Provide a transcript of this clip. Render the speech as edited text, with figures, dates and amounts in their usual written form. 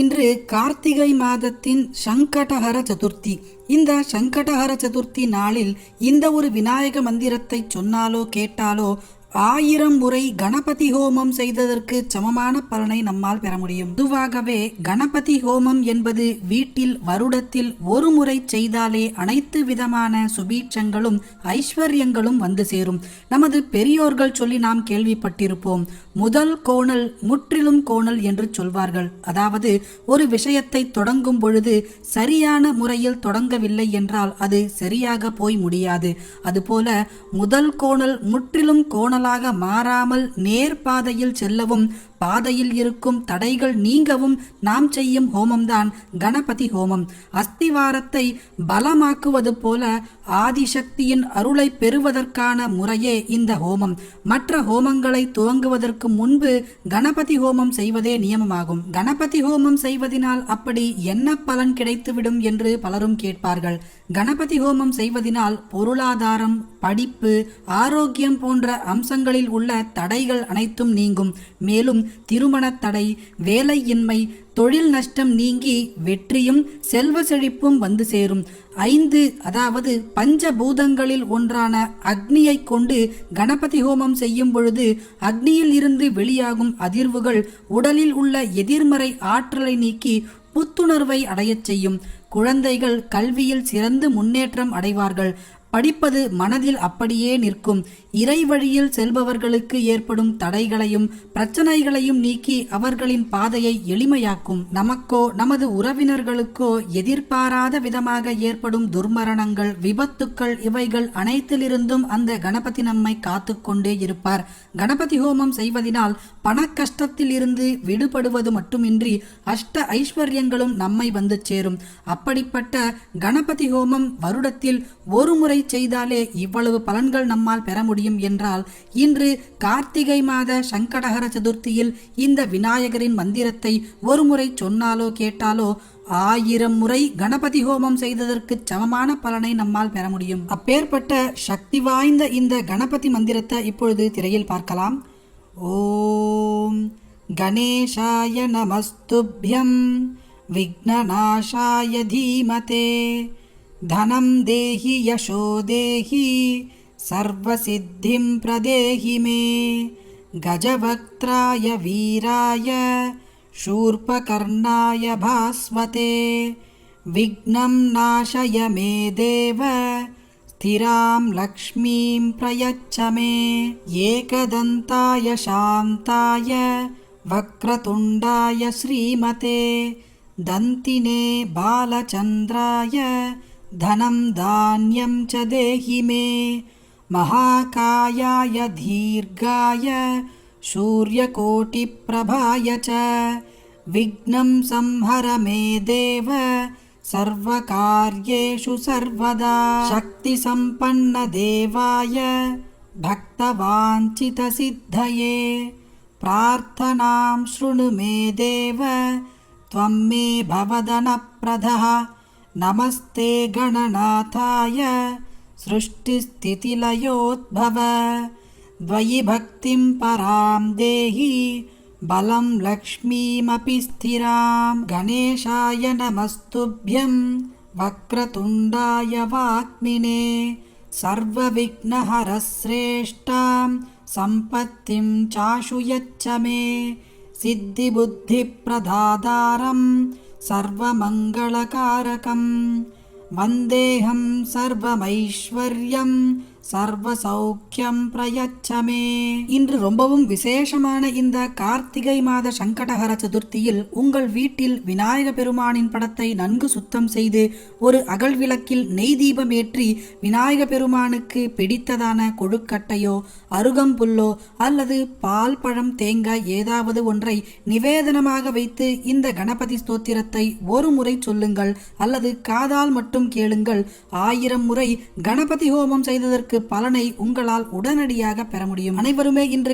இன்று கார்த்திகை மாதத்தின் சங்கடஹர சதுர்த்தி. இந்த சங்கடஹர சதுர்த்தி நாளில் இந்த ஒரு விநாயக மந்திரத்தை சொன்னாலோ கேட்டாலோ 1000 முறை கணபதி ஹோமம் செய்ததற்கு சமமான பலனை நம்மால் பெற முடியும். பொதுவாகவே கணபதி ஹோமம் என்பது வீட்டில் வருடத்தில் ஒரு முறை செய்தாலே அனைத்து விதமான சுபீட்சங்களும் ஐஸ்வர்யங்களும் வந்து சேரும். நமது பெரியோர்கள் சொல்லி நாம் கேள்விப்பட்டிருப்போம், முதல் கோணல் முற்றிலும் கோணல் என்று சொல்வார்கள். அதாவது ஒரு விஷயத்தை தொடங்கும் பொழுது சரியான முறையில் தொடங்கவில்லை என்றால் அது சரியாக போய் முடியாது. அதுபோல முதல் கோணல் முற்றிலும் கோணல் மாறாமல் நேர் பாதையில் செல்லவும் பாதையில் இருக்கும் தடைகள் நீங்கவும் நாம் செய்யும் ஹோமம்தான் கணபதி ஹோமம். அஸ்திவாரத்தை பலமாக்குவது போல ஆதிசக்தியின் அருளை பெறுவதற்கான முறையே இந்த ஹோமம். மற்ற ஹோமங்களை துவங்குவதற்கு முன்பு கணபதி ஹோமம் செய்வதே நியமமாகும். கணபதி ஹோமம் செய்வதனால் அப்படி என்ன பலன் கிடைத்துவிடும் என்று பலரும் கேட்பார்கள். கணபதி ஹோமம் செய்வதனால் பொருளாதாரம், படிப்பு, ஆரோக்கியம் போன்ற அம்சங்களில் உள்ள தடைகள் அனைத்தும் நீங்கும். மேலும் திருமண தடை, வேலையின்மை, தொழில் நஷ்டம் நீங்கி வெற்றியும் செல்வ செழிப்பும் வந்து சேரும். 5 அதாவது பஞ்சபூதங்களில் ஒன்றான அக்னியை கொண்டு கணபதி ஹோமம் செய்யும் பொழுது அக்னியில் இருந்து வெளியாகும் அதிர்வுகள் உடலில் உள்ள எதிர்மறை ஆற்றலை நீக்கி புத்துணர்வை அடையச் செய்யும். குழந்தைகள் கல்வியில் சிறந்து முன்னேற்றம் அடைவார்கள். படிப்பது மனதில் அப்படியே நிற்கும். இறை வழியில் செல்பவர்களுக்கு ஏற்படும் தடைகளையும் பிரச்சனைகளையும் நீக்கி அவர்களின் பாதையை எளிமையாக்கும். நமக்கோ நமது உறவினர்களுக்கோ எதிர்பாராத விதமாக ஏற்படும் துர்மரணங்கள், விபத்துக்கள் இவைகள் அனைத்திலிருந்தும் அந்த கணபதி நம்மை காத்து கொண்டே இருப்பார். கணபதி ஹோமம் செய்வதனால் பண கஷ்டத்தில் இருந்து விடுபடுவது மட்டுமின்றி அஷ்ட ஐஸ்வர்யங்களும் நம்மை வந்து சேரும். அப்படிப்பட்ட கணபதி ஹோமம் வருடத்தில் ஒரு முறை செய்தாலே இவ்வளவு பலன்கள் நம்மால் பெற முடியும் என்றால், இன்று கார்த்திகை மாத சங்கடஹர சதுர்த்தியில் இந்த விநாயகரின் மந்திரத்தை ஒரு முறை சொன்னாலோ கேட்டாலோ 1000 முறை கணபதி ஹோமம் செய்ததற்கு சமமான பலனை நம்மால் பெற முடியும். அப்பேற்பட்ட சக்தி வாய்ந்த இந்த கணபதி மந்திரத்தை இப்பொழுது திரையில் பார்க்கலாம். ஓம் கணேசாய நமஸ்துப்யம் விக்னநாசாய தீமதே தனம் தேஹி யசோ தேஹி சர்வசித்திம் பிரதேஹி மே கஜவக்த்ராய வீராய शूर्पकर्णाय भास्वते विघ्नं नाशय मे देव स्थिरां लक्ष्मीं प्रयच्छ मे एकदन्ताय शान्ताय वक्रतुण्डाय श्रीमते दन्तिने बालचन्द्राय धनं धान्यं च देहि मे महाकायाय दीर्घाय सूर्यकोटिप्रभाय च विघ्नं संहर मे देव सर्वकार्येषु सर्वदा शक्तिसम्पन्न देवाय भक्तवाञ्छितसिद्धये प्रार्थनां शृणु मे देव त्वं मे भवदनप्रदः नमस्ते गणनाथाय सृष्टिस्थितिलयोद्भव द्वयि भक्तिं परां देहि बलं लक्ष्मीमपि स्थिरां गणेशाय नमस्तुभ्यं वक्रतुण्डाय वाग्मिने सर्वविघ्नहरश्रेष्ठां सम्पत्तिं चाशु यच्छ मे सिद्धिबुद्धिप्रदातारं सर्वमङ्गलकारकं वन्देऽहं सर्वमैश्वर्यं சர்வசௌக்கியம் பிரயச்சமே. இன்று ரொம்பவும் விசேஷமான இந்த கார்த்திகை மாத சங்கடஹர சதுர்த்தியில் உங்கள் வீட்டில் விநாயக பெருமானின் படத்தை நன்கு சுத்தம் செய்து ஒரு அகல் விளக்கில் நெய் தீபம் ஏற்றி விநாயக பெருமானுக்கு பிடித்ததான கொழுக்கட்டையோ அருகம்புல்லோ அல்லது பால், பழம், தேங்காய் ஏதாவது ஒன்றை நிவேதனமாக வைத்து இந்த கணபதி ஸ்தோத்திரத்தை ஒரு முறை சொல்லுங்கள் அல்லது காதால் மட்டும் கேளுங்கள். 1000 முறை கணபதி ஹோமம் செய்ததற்கு பலனை உங்களால் உடனடியாக பெற முடியும். அனைவருமே இன்று